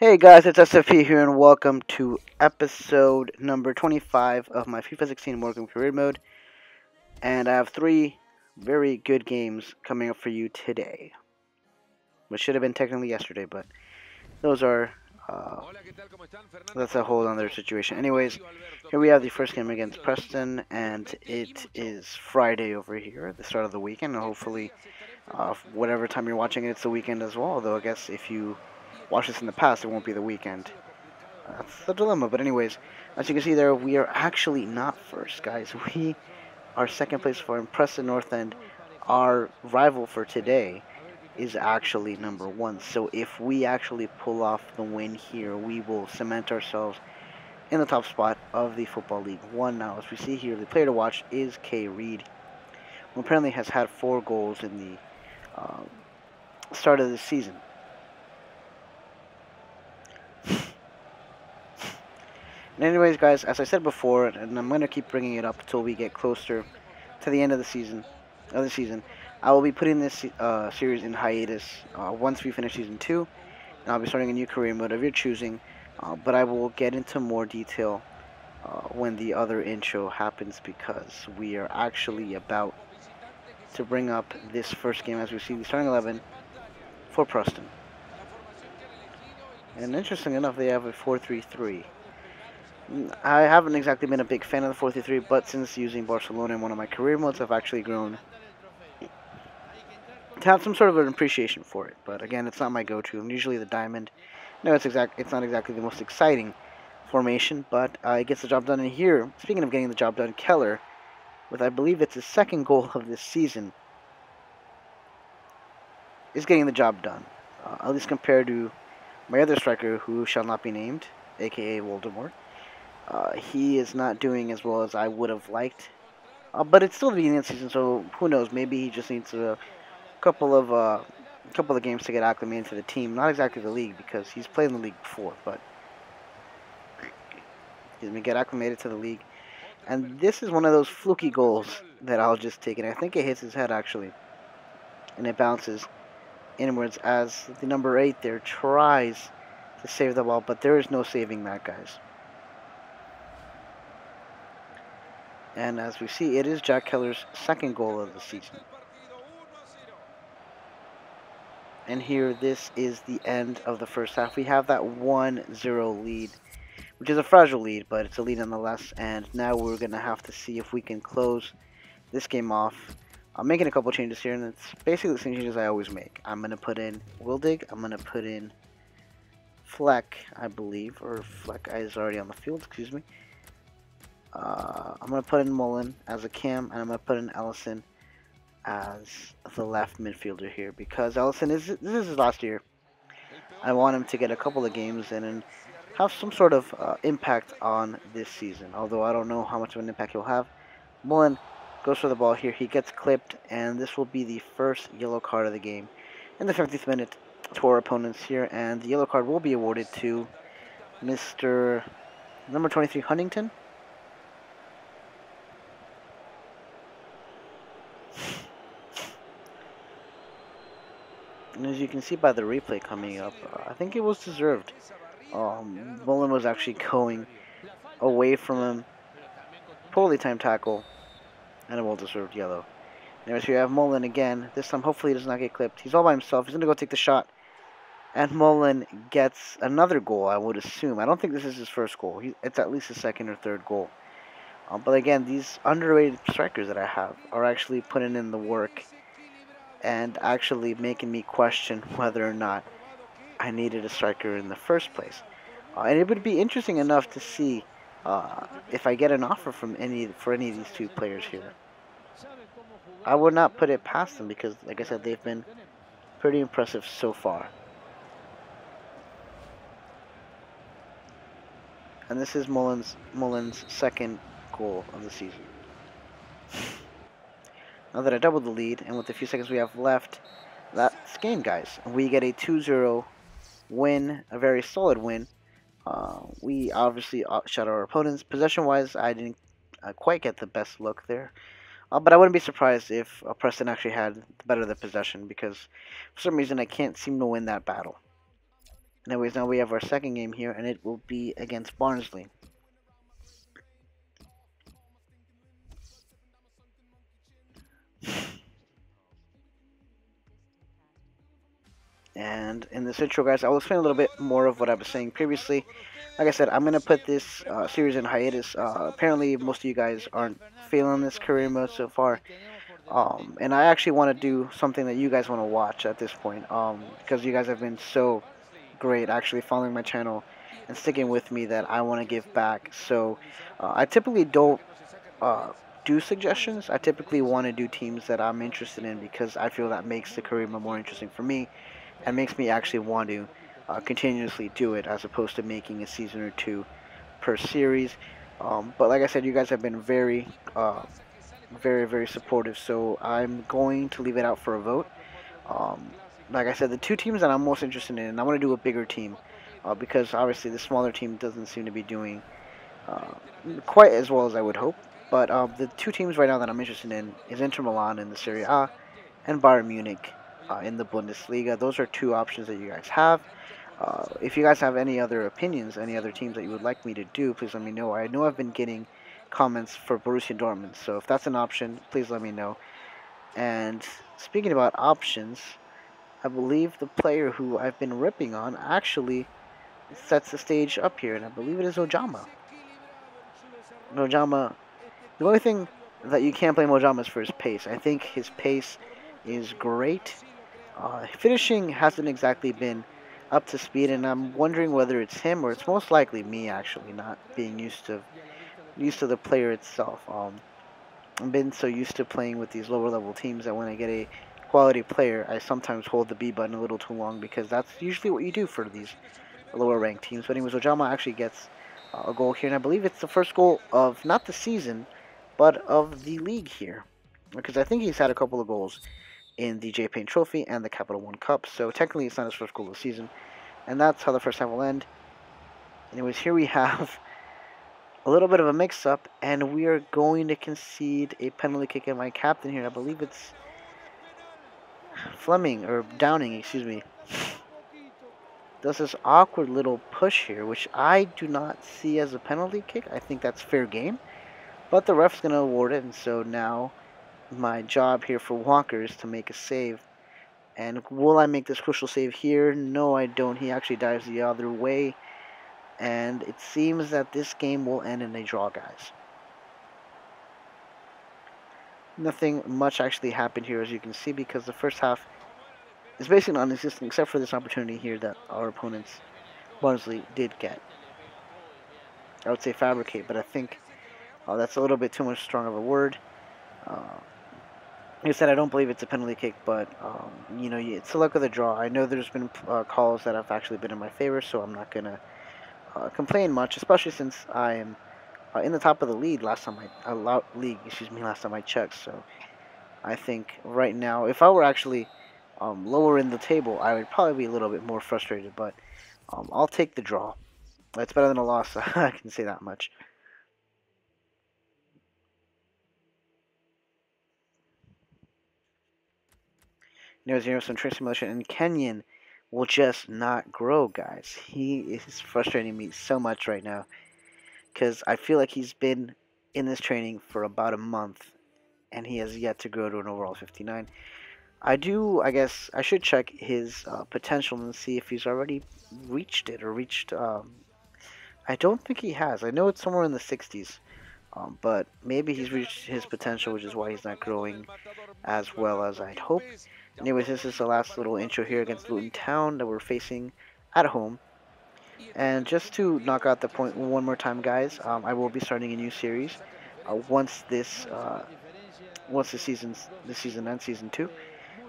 Hey guys, it's SFP here, and welcome to episode number 25 of my FIFA 16 Morecambe Career Mode. And I have three very good games coming up for you today, which should have been technically yesterday, but those are that's a whole other situation. Anyways, here we have the first game against Preston, and it is Friday over here, the start of the weekend. And hopefully, whatever time you're watching it, it's the weekend as well. Although I guess if you watch this in the past, it won't be the weekend. That's the dilemma. But anyways, as you can see there, we are actually not first, guys. We are second place for Preston North End. Our rival for today is actually number one. So if we actually pull off the win here, we will cement ourselves in the top spot of the Football League 1. Now, as we see here, the player to watch is K. Reed, who apparently has had 4 goals in the start of the season. And anyways, guys, as I said before, and I'm going to keep bringing it up until we get closer to the end of the season, I will be putting this series in hiatus once we finish season 2, and I'll be starting a new career mode of your choosing. But I will get into more detail when the other intro happens, because we are actually about to bring up this first game. As we see, the starting 11 for Preston. And interesting enough, they have a 4-3-3. I haven't exactly been a big fan of the 4-3-3, but since using Barcelona in one of my career modes, I've actually grown to have some sort of an appreciation for it. But again, it's not my go-to. I'm usually the diamond. No, it's not exactly the most exciting formation, but it gets the job done. And here, speaking of getting the job done, Keller, with I believe it's his second goal of this season, is getting the job done. At least compared to my other striker, who shall not be named, aka Voldemort. He is not doing as well as I would have liked. But it's still the beginning of the season, so who knows? Maybe he just needs a couple of games to get acclimated to the team. Not exactly the league, because he's played in the league before, but excuse me, get acclimated to the league. And this is one of those fluky goals that I'll just take, and I think it hits his head actually, and it bounces inwards as the number 8 there tries to save the ball, but there is no saving that, guys. And as we see, it is Jack Keller's second goal of the season. And here, this is the end of the first half. We have that 1-0 lead, which is a fragile lead, but it's a lead nonetheless. And now we're going to have to see if we can close this game off. I'm making a couple changes here, and it's basically the same changes I always make. I'm going to put in Wildig. I'm going to put in Fleck, I believe, or Fleck is already on the field, excuse me. I'm going to put in Mullen as a cam, and I'm going to put in Ellison as the left midfielder here, because Ellison this is his last year. I want him to get a couple of games in and have some sort of impact on this season, although I don't know how much of an impact he'll have. Mullen goes for the ball here. He gets clipped, and this will be the first yellow card of the game in the 50th minute to our opponents here, and the yellow card will be awarded to Mr. number 23 Huntington. And as you can see by the replay coming up, I think it was deserved. Mullen was actually going away from him. Poorly timed tackle. And a well-deserved yellow. Anyways, here you have Mullen again. This time, hopefully, he does not get clipped. He's all by himself. He's going to go take the shot. And Mullen gets another goal, I would assume. I don't think this is his first goal. It's at least his second or third goal. But again, these underrated strikers that I have are actually putting in the work and actually making me question whether or not I needed a striker in the first place. And it would be interesting enough to see if I get an offer from any of these two players here. I would not put it past them, because, like I said, they've been pretty impressive so far. And this is Mullen's second goal of the season. Now that I doubled the lead, and with the few seconds we have left, that's game, guys. We get a 2-0 win, a very solid win. We obviously outshot our opponents. Possession-wise, I didn't quite get the best look there. But I wouldn't be surprised if Preston actually had better the possession, because for some reason I can't seem to win that battle. Anyways, now we have our second game here, and it will be against Barnsley. And in this intro, guys, I will explain a little bit more of what I was saying previously. Like I said, I'm going to put this series in hiatus. Apparently, most of you guys aren't feeling this career mode so far. And I actually want to do something that you guys want to watch at this point. Because you guys have been so great actually following my channel and sticking with me that I want to give back. So I typically don't uh, do suggestions. I typically want to do teams that I'm interested in because I feel that makes the career mode more interesting for me and makes me actually want to continuously do it as opposed to making a season or two per series. But like I said, you guys have been very supportive, so I'm going to leave it out for a vote. Um, like I said, the two teams that I'm most interested in, and I want to do a bigger team because obviously the smaller team doesn't seem to be doing uh, quite as well as I would hope. But the two teams right now that I'm interested in is Inter Milan in the Serie A and Bayern Munich in the Bundesliga. Those are two options that you guys have. If you guys have any other opinions, any other teams that you would like me to do, please let me know. I know I've been getting comments for Borussia Dortmund, so if that's an option, please let me know. And speaking about options, I believe the player who I've been ripping on actually sets the stage up here, and I believe it is Ojama. Ojama, the only thing that you can't blame Ojama is for his pace. I think his pace is great. Finishing hasn't exactly been up to speed, and I'm wondering whether it's him or it's most likely me actually not being used to the player itself. I've been so used to playing with these lower level teams that when I get a quality player, I sometimes hold the B button a little too long because that's usually what you do for these lower ranked teams. But anyways, Ojama actually gets a goal here, and I believe it's the first goal of not the season, but of the league here, because I think he's had a couple of goals in the J Pain Trophy and the Capital One Cup. So technically, it's not his first goal of the season, and that's how the first half will end. Anyways, here we have a little bit of a mix-up, and we are going to concede a penalty kick at my captain here. I believe it's Fleming or Downing, excuse me. Does this awkward little push here, which I do not see as a penalty kick. I think that's fair game, but the ref's going to award it, and so now my job here for Walker is to make a save. And will I make this crucial save here? No, I don't. He actually dives the other way, and it seems that this game will end in a draw, guys. Nothing much actually happened here, as you can see, because the first half is basically non-existent, except for this opportunity here that our opponents, Barnsley, did get. I would say fabricate, but I think that's a little bit too much strong of a word. Like I said, I don't believe it's a penalty kick, but you know, it's the luck of the draw. I know there's been calls that have actually been in my favor, so I'm not gonna complain much, especially since I am in the top of the league last time last time I checked. So I think right now, if I were actually lower in the table, I would probably be a little bit more frustrated. But I'll take the draw. It's better than a loss. I can say that much. There's some trace simulation, and Kenyon will just not grow, guys. He is frustrating me so much right now because I feel like he's been in this training for about a month and he has yet to grow to an overall 59. I guess I should check his potential and see if he's already reached it or reached. I don't think he has. I know it's somewhere in the 60s, but maybe he's reached his potential, which is why he's not growing as well as I'd hope. Anyways, this is the last little intro here against Luton Town that we're facing at home. And just to knock out the point one more time, guys, I will be starting a new series once the season ends, season 2.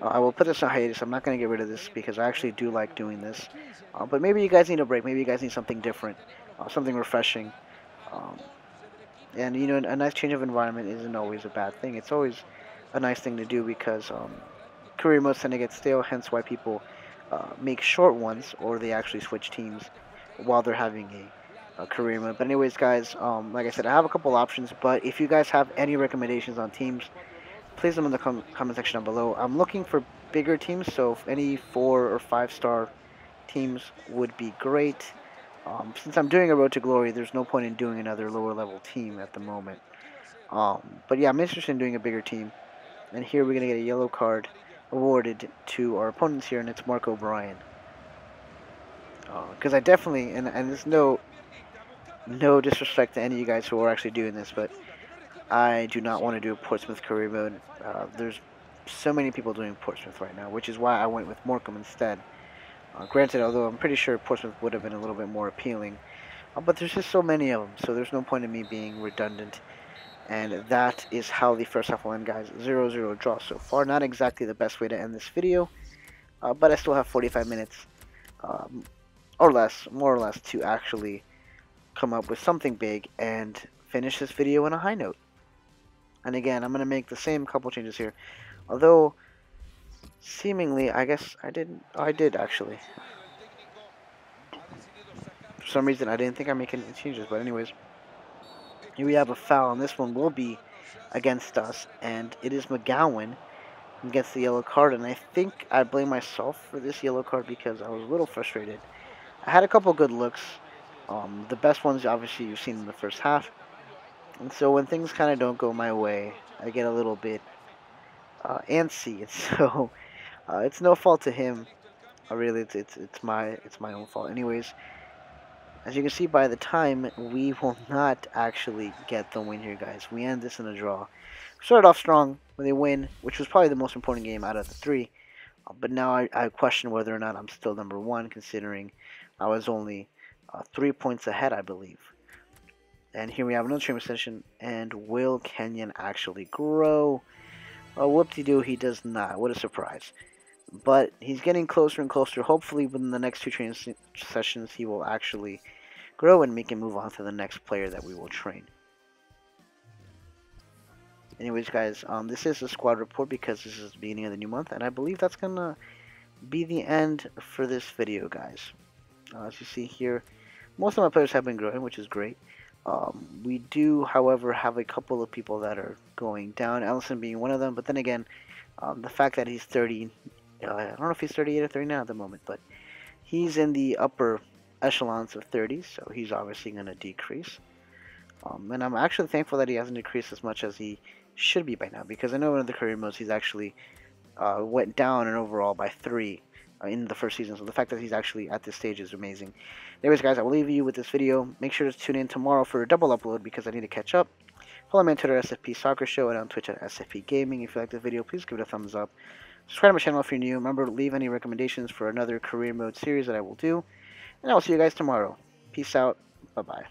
I will put this on hiatus. I'm not going to get rid of this because I actually do like doing this. But maybe you guys need a break. Maybe you guys need something different, something refreshing. Um, and, you know, a nice change of environment isn't always a bad thing. It's always a nice thing to do because career modes tend to get stale, hence why people make short ones or they actually switch teams while they're having a career mode. But anyways, guys, like I said, I have a couple options, but if you guys have any recommendations on teams, please them in the comment section down below. I'm looking for bigger teams, so if any 4 or 5 star teams would be great. Since I'm doing a Road to Glory, there's no point in doing another lower level team at the moment. But yeah, I'm interested in doing a bigger team. And here we're going to get a yellow card awarded to our opponents here, and it's Mark O'Brien. Because I definitely, and there's no disrespect to any of you guys who are actually doing this, but I do not want to do a Portsmouth career mode. There's so many people doing Portsmouth right now, which is why I went with Morecambe instead. Granted, although I'm pretty sure Portsmouth would have been a little bit more appealing, but there's just so many of them, so there's no point in me being redundant. And that is how the first half will end, guys. 0-0 draw so far. Not exactly the best way to end this video, but I still have 45 minutes, um, or less, more or less, to actually come up with something big and finish this video on a high note. And again, I'm going to make the same couple changes here. Although, seemingly, I guess I didn't. Oh, I did, actually. For some reason, I didn't think I'd make any changes. But anyways, here we have a foul. And this one will be against us. And it is McGowan who gets the yellow card. And I think I blame myself for this yellow card because I was a little frustrated. I had a couple good looks. The best ones, obviously, you've seen in the first half. And so when things kind of don't go my way, I get a little bit antsy. And so it's no fault to him. Really, it's my own fault. Anyways, as you can see, by the time we will not actually get the win here, guys. We end this in a draw. We started off strong with a win, which was probably the most important game out of the three. But now I question whether or not I'm still number one, considering I was only 3 points ahead, I believe. And here we have another stream session, and will Kenyon actually grow? Whoop-de-doo, he does not. What a surprise. But he's getting closer and closer. Hopefully within the next two training sessions he will actually grow and we can move on to the next player that we will train. Anyways, guys, this is a squad report because this is the beginning of the new month, and I believe that's going to be the end for this video, guys. As you see here, most of my players have been growing, which is great. We do, however, have a couple of people that are going down, Allison being one of them, but then again, the fact that he's 30, I don't know if he's 38 or 39 at the moment, but he's in the upper echelons of 30s, so he's obviously going to decrease. And I'm actually thankful that he hasn't decreased as much as he should be by now, because I know in the career modes he's actually went down in overall by 3 in the first season, so the fact that he's actually at this stage is amazing. Anyways, guys, I will leave you with this video. Make sure to tune in tomorrow for a double upload because I need to catch up. Follow me on Twitter, SFP Soccer Show, and on Twitch at SFP Gaming. If you like the video, please give it a thumbs up. Subscribe to my channel if you're new. Remember to leave any recommendations for another career mode series that I will do. And I will see you guys tomorrow. Peace out. Bye-bye.